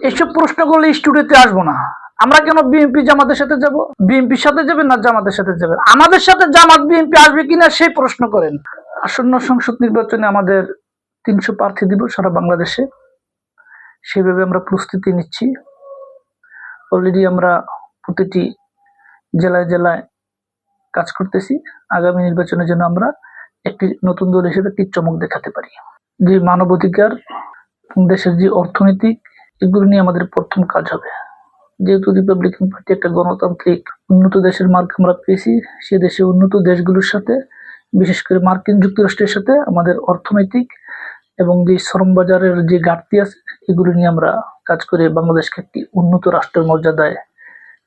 এসব প্রশ্ন করলে স্টুডিওতে আসবো না। আমরা কেন বিএনপি জামাতের সাথে যাব? বিএনপির সাথে যাবেন না জামাতের সাথে যাবেন? আমাদের সাথে জামাত বিএনপি আসবে কিনা সেই প্রশ্ন করেন। আসন্ন সংসদ নির্বাচনে আমাদের 300 প্রার্থী দিব সারা বাংলাদেশে। সেভাবে আমরা প্রস্তুতি নিচ্ছি। অলরেডি আমরা প্রতিটি জেলায় জেলায় কাজ করতেছি। আগামী নির্বাচনের জন্য আমরা একটি নতুন দল হিসেবে একটি চমক দেখাতে পারি। যে মানবাধিকার, দেশের যে অর্থনৈতিক, এগুলো নিয়ে আমাদের প্রথম কাজ হবে। যেহেতু রিপাবলিকান পার্টি একটা গণতান্ত্রিক উন্নত দেশের মার্ক আমরা পেয়েছি, সে দেশে উন্নত দেশগুলোর সাথে, বিশেষ করে মার্কিন যুক্তরাষ্ট্রের সাথে আমাদের অর্থনৈতিক এবং যে শ্রম বাজারের যে ঘাটতি আছে, এগুলো নিয়ে আমরা কাজ করে বাংলাদেশকে একটি উন্নত রাষ্ট্রের মর্যাদায়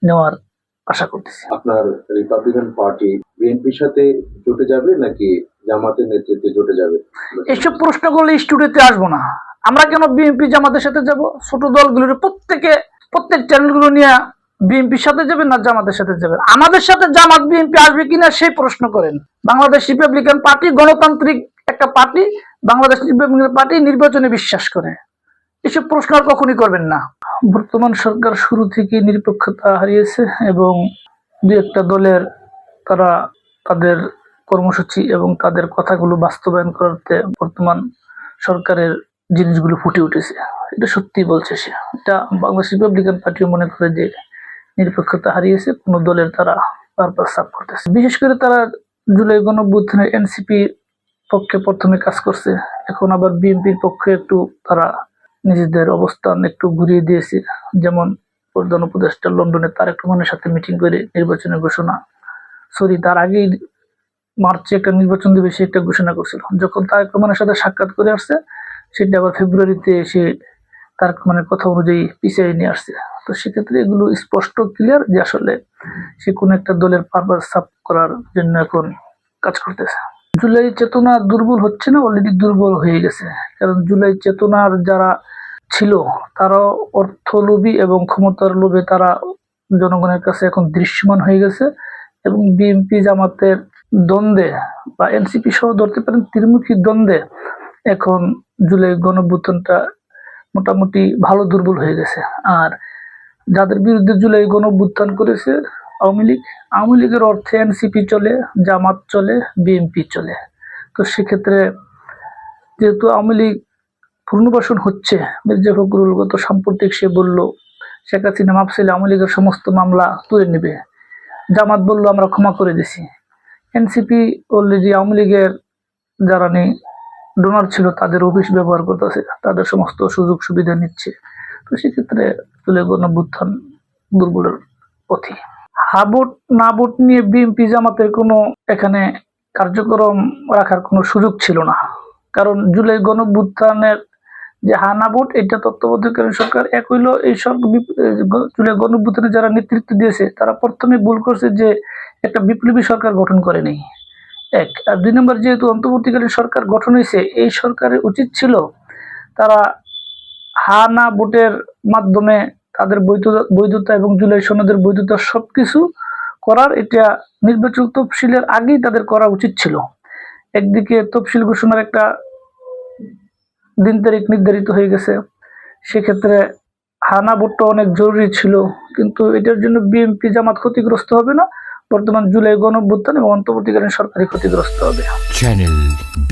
নেওয়ার আশা করতেছি। আপনার রিপাবলিকান পার্টি বিএনপির সাথে জোটে যাবে নাকি জামাতের নেতৃত্বে জোটে যাবে? এসব প্রশ্ন করলে স্টুডিওতে আসবো না। আমরা কেন বিএনপি জামাতের সাথে যাব? ছোট দলগুলোর প্রত্যেক চ্যানেলগুলো নিয়ে বিএনপির সাথে যাবেন না জামাতের সাথে যাবেন? আমাদের সাথে জামাত বিএনপি আসবে কিনা সেই প্রশ্ন করেন। বাংলাদেশ রিপাবলিকান পার্টি গণতান্ত্রিক একটা পার্টি। বাংলাদেশ রিপাবলিকান পার্টি নির্বাচনে বিশ্বাস করে। এসব প্রশ্ন আর কখনই করবেন না। বর্তমান সরকার শুরু থেকে নিরপেক্ষতা হারিয়েছে এবং দুই একটা দলের তারা তাদের কর্মসূচি এবং তাদের কথাগুলো বাস্তবায়ন করতে বর্তমান সরকারের জিনিসগুলো ফুটে উঠেছে। এটা সত্যি বলছে সে। এটা বাংলাদেশ রিপাবলিকান পার্টি মনে করে যে নিরপেক্ষতা হারিয়েছে, কোনো দলের তারা বারবার সাফ করতেছে। বিশেষ করে তারা জুলাই গণঅভ্যুত্থানের এনসিপি পক্ষে প্রথমে কাজ করছে, এখন আবার বিএনপির পক্ষে একটু তারা নিজেদের অবস্থান একটু ঘুরিয়ে দিয়েছে। যেমন প্রধান উপদেষ্টা লন্ডনে তারেক রহমানের সাথে মিটিং করে নির্বাচনের ঘোষণা, তার আগেই মার্চে একটা নির্বাচন দেবে সে একটা ঘোষণা করছিল। যখন তারেক রহমানের সাথে সাক্ষাৎ করে আসছে, সেটা আবার ফেব্রুয়ারিতে এসে তারেক রহমানের কথা অনুযায়ী পিছিয়ে নিয়ে আসছে। তো সেক্ষেত্রে এগুলো স্পষ্ট ক্লিয়ার যে আসলে সে কোনো একটা দলের পারপাস সাফ করার জন্য এখন কাজ করতেছে। জুলাই চেতনা দুর্বল হচ্ছে না, অলরেডি দুর্বল হয়ে গেছে। কারণ জুলাই চেতনার যারা ছিল তারাও অর্থলোভী এবং ক্ষমতার লোভে তারা জনগণের কাছে এখন দৃশ্যমান হয়ে গেছে। এবং বিএনপি জামাতের দ্বন্দ্বে বা এনসিপি সহ ধরতে পারেন ত্রিমুখী দ্বন্দ্বে এখন জুলাই গণঅভ্যুত্থানটা মোটামুটি ভালো দুর্বল হয়ে গেছে। আর যাদের বিরুদ্ধে জুলাই গণঅভ্যুত্থান করেছে আওয়ামী লীগের অর্থে এনসিপি চলে, জামাত চলে, বিএনপি চলে। তো সেক্ষেত্রে যেহেতু আওয়ামী লীগ পুনর্বাসন হচ্ছে, মির্জা ফখরুল গত সাম্প্রতিক সে বলল শেখ হাসিনা মাপ চাইলে আওয়ামী লীগের সমস্ত মামলা তুলে নেবে। জামাত বলল আমরা ক্ষমা করে দিছি। এনসিপি অলরেডি আওয়ামী লীগের যারা ডোনার ছিল তাদের অফিস ব্যবহার করতেছে, তাদের সমস্ত সুযোগ সুবিধা নিচ্ছে। তো সেক্ষেত্রে জুলাই গণঅভ্যুত্থান দুর্বলের পথে। হা ভোট না ভোট নিয়ে বিএনপি জামাতের কোনো এখানে কার্যক্রম রাখার কোনো সুযোগ ছিল না। কারণ জুলাই গণঅভ্যুত্থানের যে হা না ভোট, এটা তত্ত্বাবধায়ককালীন সরকার এক হইলো এই সব জুলাই গণঅভ্যুত্থানে যারা নেতৃত্ব দিয়েছে তারা প্রথমে ভুল করছে যে একটা বিপ্লবী সরকার গঠন করেনি, এক। আর দুই নম্বর, যেহেতু অন্তর্বর্তীকালীন সরকার গঠন হয়েছে, এই সরকারের উচিত ছিল তারা হা না ভোটের মাধ্যমে তাদের বৈধতা এবং জুলাই সনদের বৈধতা সবকিছু করার, এটা নির্বাচন তফসিলের আগেই তাদের করা উচিত ছিল। একদিকে তফসিল ঘোষণার একটা দিন তারিখ নির্ধারিত হয়ে গেছে, সেক্ষেত্রে হানা ভোটটা অনেক জরুরি ছিল। কিন্তু এটার জন্য বিএনপি জামাত ক্ষতিগ্রস্ত হবে না, বর্তমান জুলাই গণঅভ্যুত্থান এবং অন্তর্বর্তীকালীন সরকারই ক্ষতিগ্রস্ত হবে। Channel B+